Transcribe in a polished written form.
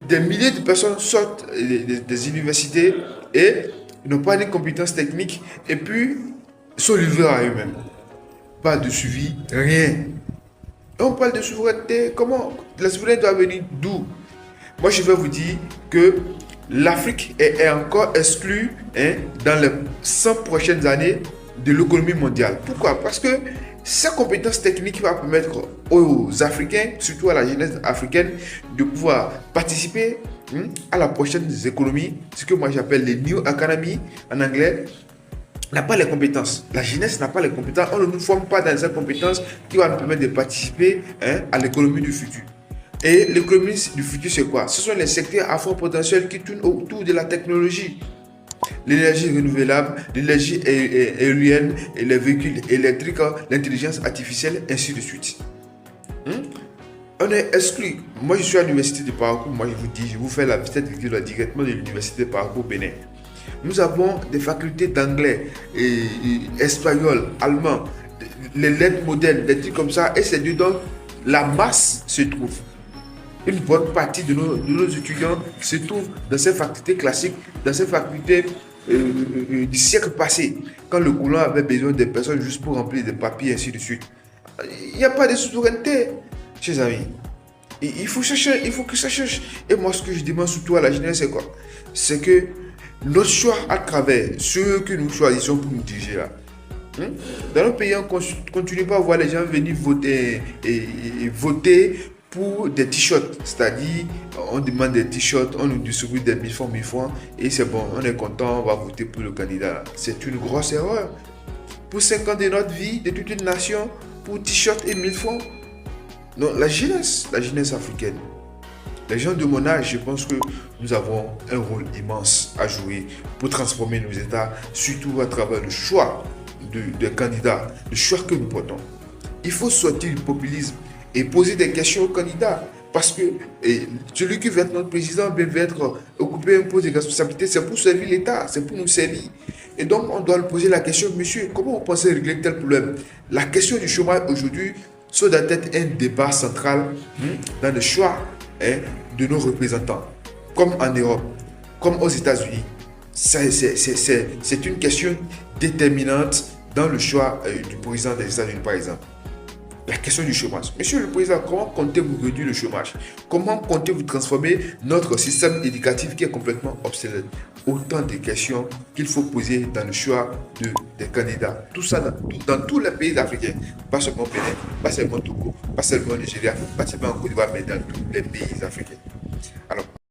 Des milliers de personnes sortent des universités et n'ont pas de compétences techniques et puis sont livrés à eux-mêmes. Pas de suivi, rien. On parle de souveraineté, comment? La souveraineté doit venir d'où? Moi, je vais vous dire que l'Afrique est encore exclue, hein, dans les 100 prochaines années de l'économie mondiale. Pourquoi? Parce que sa compétence technique va permettre aux Africains, surtout à la jeunesse africaine, de pouvoir participer, à la prochaine économie, ce que moi j'appelle les New Economy en anglais, n'a pas les compétences. La jeunesse n'a pas les compétences. On ne nous forme pas dans ces compétences qui vont nous permettre de participer, hein, à l'économie du futur. Et l'économie du futur, c'est quoi? Ce sont les secteurs à fort potentiel qui tournent autour de la technologie. L'énergie renouvelable, l'énergie éolienne, et les véhicules électriques, l'intelligence artificielle, ainsi de suite. On est exclu. Moi, je suis à l'université de Parakou. Moi, je vous dis, je vous fais la visite directement de l'université de Parakou, Bénin. Nous avons des facultés d'anglais, espagnol, allemand, les lettres modèles, des trucs comme ça. Et c'est dedans la masse se trouve. Une bonne partie de nos étudiants se trouvent dans ces facultés classiques, dans ces facultés du siècle passé, quand le colon avait besoin des personnes juste pour remplir des papiers, et ainsi de suite. Il n'y a pas de souveraineté, chers amis. Il faut chercher, il faut que ça cherche. Et moi, ce que je demande surtout à la jeunesse, c'est quoi? C'est que notre choix à travers ceux que nous choisissons pour nous diriger là. Dans nos pays, on ne continue pas à voir les gens venir voter et voter pour des t-shirts. C'est-à-dire, on demande des t-shirts, on nous distribue des 1000 francs, et c'est bon, on est content, on va voter pour le candidat. C'est une grosse erreur. Pour 5 ans de notre vie, de toute une nation, pour t-shirt et 1000 francs. Donc, la jeunesse africaine, les gens de mon âge, je pense que nous avons un rôle immense à jouer pour transformer nos États, surtout à travers le choix des candidats, le choix que nous portons. Il faut sortir du populisme et poser des questions aux candidats. Parce que celui qui veut être notre président va occuper un poste de responsabilité, c'est pour servir l'État, c'est pour nous servir. Et donc, on doit lui poser la question, monsieur, comment vous pensez régler tel problème? La question du chômage aujourd'hui, ça doit être un débat central dans le choix, de nos représentants, comme en Europe, comme aux États-Unis. C'est une question déterminante dans le choix du président des États-Unis, par exemple. La question du chômage. Monsieur le Président, comment comptez-vous réduire le chômage? Comment comptez-vous transformer notre système éducatif qui est complètement obsolète? Autant de questions qu'il faut poser dans le choix des candidats. Tout ça dans tous les pays africains. Pas seulement Bénin, pas seulement Togo, pas seulement Nigeria, pas seulement en Côte d'Ivoire, mais dans tous les pays africains. Alors,